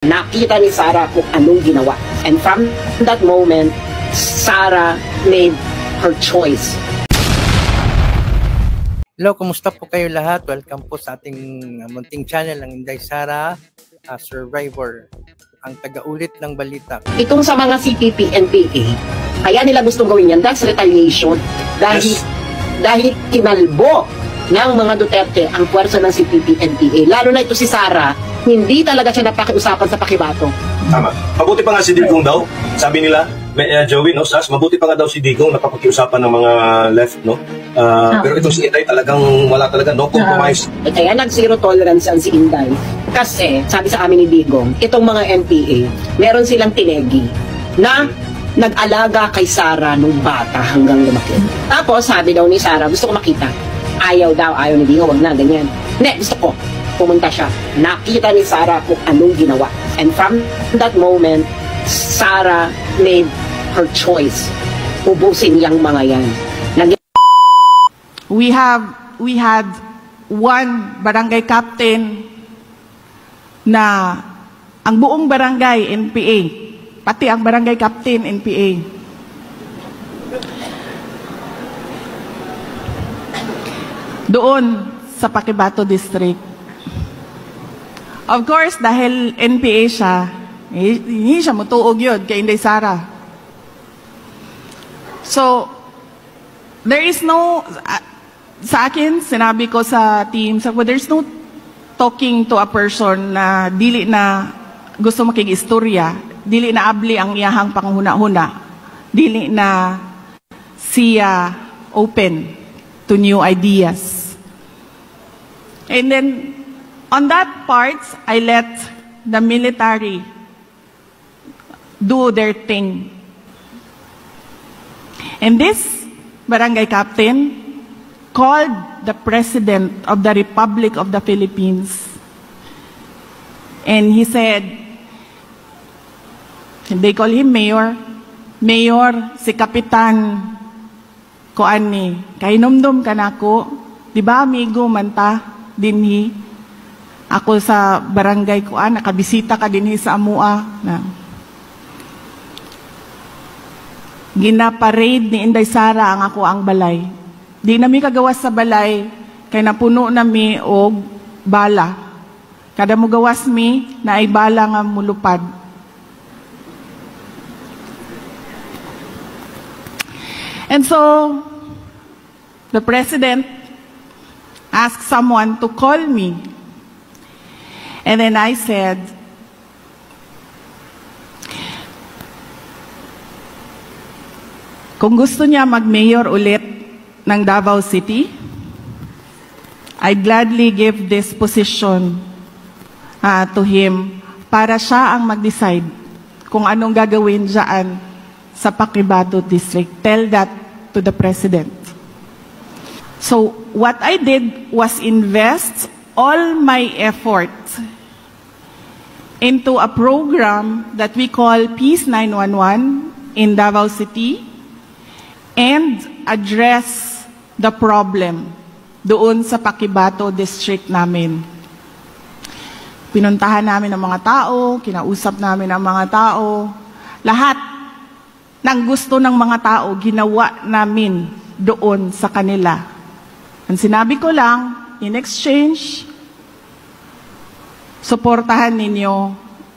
Nakita ni Sarah kung anong ginawa. And from that moment, Sarah made her choice. Hello, kumusta po kayo lahat? Welcome po sa ating munting channel ng Inday Sara, Survivor, ang taga-ulit ng balita. Itong sa mga CPP, NPA, kaya nila gustong gawin yan, that's retaliation. Dahil kinalbo ng mga Duterte ang puwersa ng CPP, NPA. Lalo na ito si Sarah, hindi talaga siya napakiusapan sa pakibato. Tama. Mabuti pa nga si Digong daw, sabi nila, Joey, no, Sas, mabuti pa nga daw si Digong napapakiusapan ng mga left, no? Pero itong si Inday talagang wala talaga, no compromise. Kaya nag-zero tolerance ang si Inday. Kasi, sabi sa amin ni Digong, itong mga NPA, meron silang tinegi na nag-alaga kay Sarah nung bata hanggang lumaki. Tapos, sabi daw ni Sarah, gusto ko makita. Ayaw ni Digong, wag na, ganyan. Hindi, gusto ko. Pumunta siya. Nakita ni Sarah kung anong ginawa. And from that moment, Sarah made her choice. Ubusin yang mga yan. We had one barangay captain na ang buong barangay NPA, pati ang barangay captain NPA. Doon sa Paquibato District. Of course, dahil NPA siya, hindi siya mutuog yun kay Inday Sara. So, there is no, sa akin, sinabi ko sa team, there's no talking to a person na dili na gusto makig-istorya, dili na abli ang iyahang panghuna-huna, dili na siya open to new ideas. And then, on that part, I let the military do their thing. And this barangay captain called the President of the Republic of the Philippines. And he said, they call him Mayor. Mayor, si Kapitan Kuan ni, kahinomdom ka na ko, di ba amigo manta dinhi? Ako sa barangay Kuan, nakabisita ka dinhi sa amua. Gina-parade ni Inday Sara ang ako ang balay. Di nami kagawas sa balay, kay napuno nami og bala. Kada mo gawas mi, na ay bala nga mulupad. And so, the President asked someone to call me. And then I said, kung gusto niya mag-mayor ulit ng Davao City, I gladly give this position to him para siya ang mag-decide kung anong gagawin dyan sa Paquibato District. Tell that to the President. So, what I did was invest all my effort into a program that we call Peace 911 in Davao City and address the problem doon sa Paquibato District namin. Pinuntahan namin ang mga tao, kinausap namin ang mga tao. Lahat ng gusto ng mga tao, ginawa namin doon sa kanila. Ang sinabi ko lang, in exchange, suportahan ninyo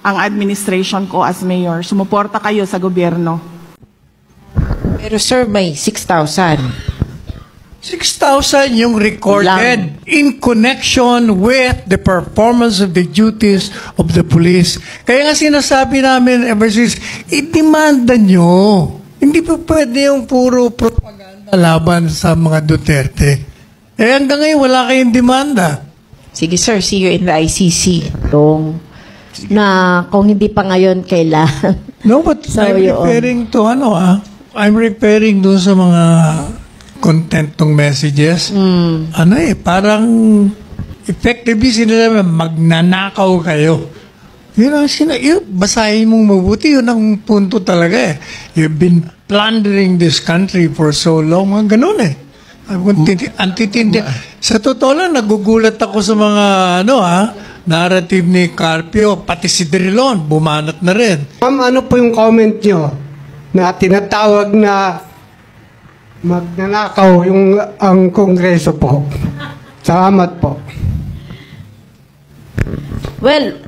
ang administration ko as mayor. Sumuporta kayo sa gobyerno. Pero sir, may 6,000. 6,000 yung recorded in connection with the performance of the duties of the police. Kaya nga sinasabi namin ever since, i-demanda nyo. Hindi pa pwede yung puro propaganda laban sa mga Duterte. Hanggang ngayon, wala kayong demanda. Sige sir, see you in the ICC. Na kung hindi pa ngayon, kailan. No, but so, I'm referring to I'm referring doon sa mga content ng messages. Parang effectively sila magnanakaw kayo. Basahin mong mabuti, yun ang punto talaga eh. You've been plundering this country for so long. Ganun eh. Antitindi. Sa totoo lang, nagugulat ako sa mga narrative ni Carpio, pati si Drilon, bumanat na rin. Ma'am, ano po yung comment nyo na tinatawag na magnanakaw ang Kongreso po? Salamat po. Well,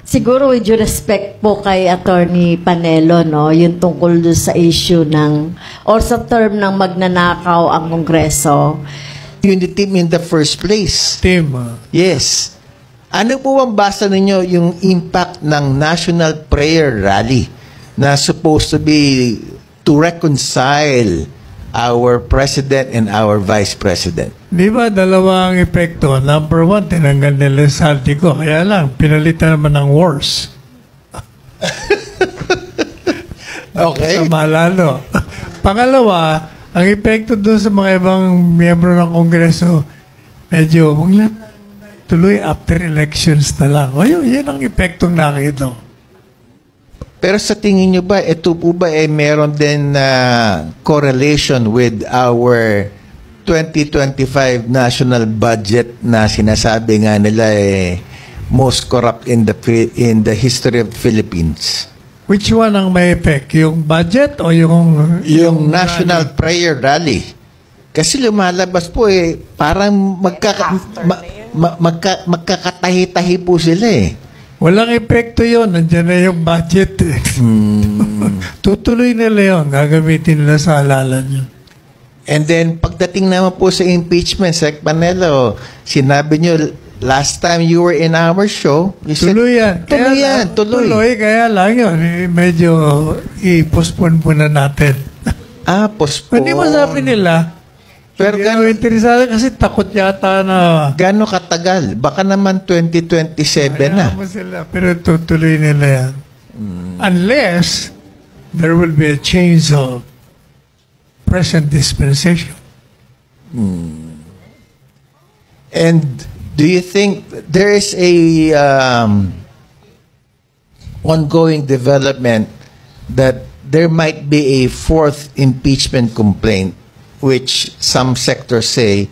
siguro with due respect po kay Attorney Panelo, no, yung tungkol doon sa issue ng, or sa term ng magnanakaw ang Kongreso. Unity team in the first place. Team. Yes. Ano po ang basa ninyo yung impact ng National Prayer Rally na supposed to be to reconcile our President and our Vice President? Di ba, dalawa ang epekto. Number one, tinanggal nila sa Saltico. Kaya lang, pinalitan naman ng wars. Okay. Sa malalo. Pangalawa, ang epekto doon sa mga ibang miyembro ng Kongreso, medyo, huwag na tuloy after elections na lang. O yun, yan ang epektong nakita. Pero sa tingin nyo ba, ito po ba meron din correlation with our 2025 national budget na sinasabi nga nila most corrupt in the history of Philippines? Which one ang may effect? Yung budget o yung National Prayer Rally. Kasi lumalabas po parang magkakatahi-tahi po sila Walang epekto yun. Nandiyan na yung budget. Tutuloy nila yun. Gagamitin nila sa halalan yun. And then, pagdating naman po sa impeachment, Sec Panelo, sinabi nyo, last time you were in our show, you said, Tuloy yan. Tuloy. Kaya lang yun. Medyo i-postpone muna natin. Postpone. Hindi masabi nila. Pero Hindi interesado kasi takot yata na gano'ng katagal? Baka naman 2027 na. Ayaw mo sila, pero tutuloy nila yan. Unless there will be a change of present dispensation. And do you think there is a ongoing development that there might be a fourth impeachment complaint, which some sectors say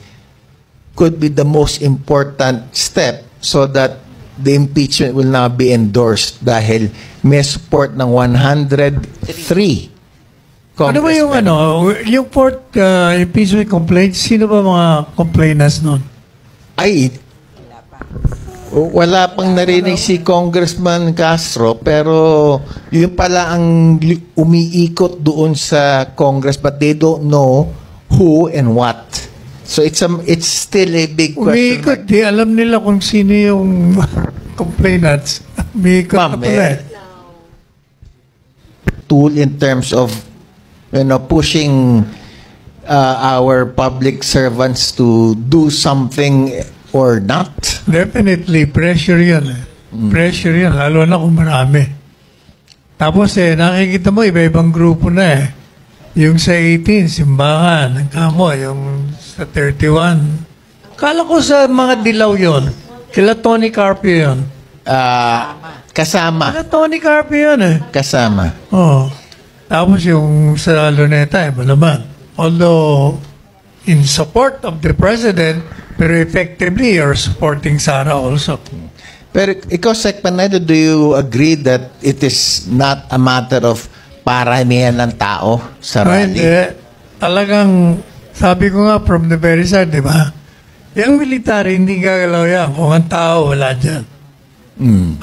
could be the most important step so that the impeachment will now be endorsed dahil may support ng 103 Ano ba yung yung fourth impeachment complaint, sino ba mga complainants nun? Ay, wala pang narinig si Congressman Castro, pero yun pala ang umiikot doon sa Congress, but they don't know who and what. So it's still a big question. Umiikot, di alam nila kung sino yung complainants. Umiikot na pala. Tool in terms of pushing our public servants to do something or not. Definitely, pressure yan. Pressure yan, lalo na kung marami. Tapos nakikita mo, iba-ibang grupo na Yung sa 18, simbahan, ang kamo, yung sa 31. Kala ko sa mga dilaw yon. Kila Tony Carpio yun. Kasama. Kila Tony Carpio yun Kasama. Oo. Tapos yung sa Luneta, iba naman. Although, in support of the president, pero effectively, you're supporting Sara also. Pero ikaw, Sec Panelo, do you agree that it is not a matter of paramihan ng tao sa rally? Hindi. Talagang, sabi ko nga from the very start, di ba? Yung military, hindi gagalaw yan. Kung ang tao, wala dyan.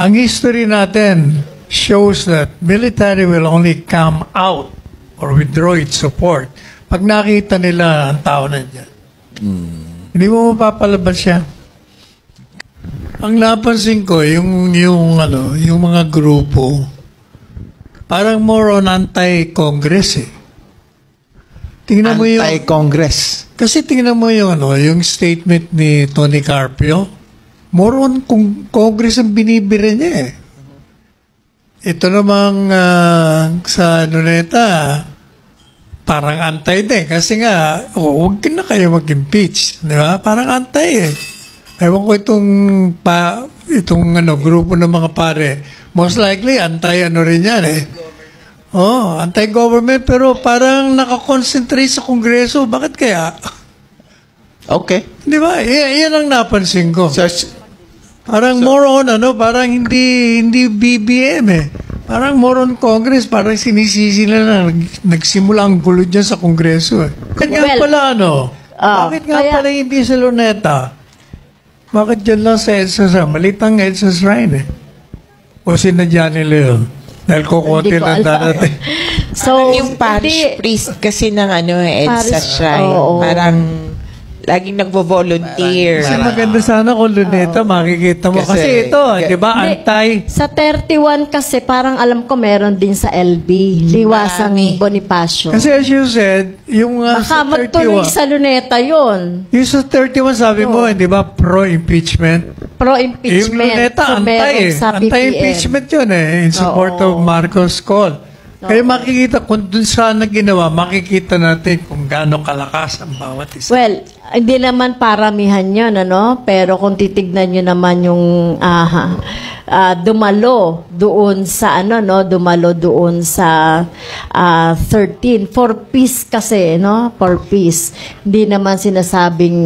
Ang history natin shows that military will only come out or withdraw its support pag nakita nila ang tao na dyan. Hindi mo mapapalabas siya. Ang napansin ko, yung mga grupo, parang more on anti-Congress Tingnan mo yung anti-Congress. Kasi tingnan mo yung statement ni Tony Carpio. More on kung Congress ang binibira niya Ito namang sa Luneta, parang anti din. Kasi nga, huwag na kayo mag-impeach. Di ba? Parang anti Ewan ko itong grupo ng mga pare. Most likely, anti rin yan anti-government, pero parang nakakonsentrate sa Kongreso. Bakit kaya? Okay. Di ba? Yan ang napansin ko. So, Parang more on, parang hindi BBM eh. Parang more on Congress, parang sinisisi na nagsimula ang gulo dyan sa Kongreso eh. Kaya pala bakit nga pala hindi sa Luneta? Bakit dyan lang sa EDSA? Malitang EDSA Shrine eh. O sinadya nila yun? Dahil kukunti lang darating. So, yung parish priest kasi ng EDSA Parish, Shrine. oo. Parang laging nagvo-volunteer. Kasi maganda sana kung Luneta, makikita mo. Kasi ito, di ba, Hindi, sa 31 kasi parang alam ko meron din sa LB, Liwasang Bonifacio. Kasi as you said, yung Baka sa magtuloy 31, sa Luneta yun. yung sa 31 sabi mo, di ba, pro-impeachment? Yung Pro-impeachment. Luneta, So, meron sa PPM. anti-impeachment yun in support of Marcos call. Kaya makikita, kung dun sana ginawa, makikita natin kung gaano kalakas ang bawat isa. Well, hindi naman paramihan yun, pero kung titignan nyo naman yung dumalo doon sa dumalo doon sa 13 for peace kasi, for peace. Hindi naman sinasabing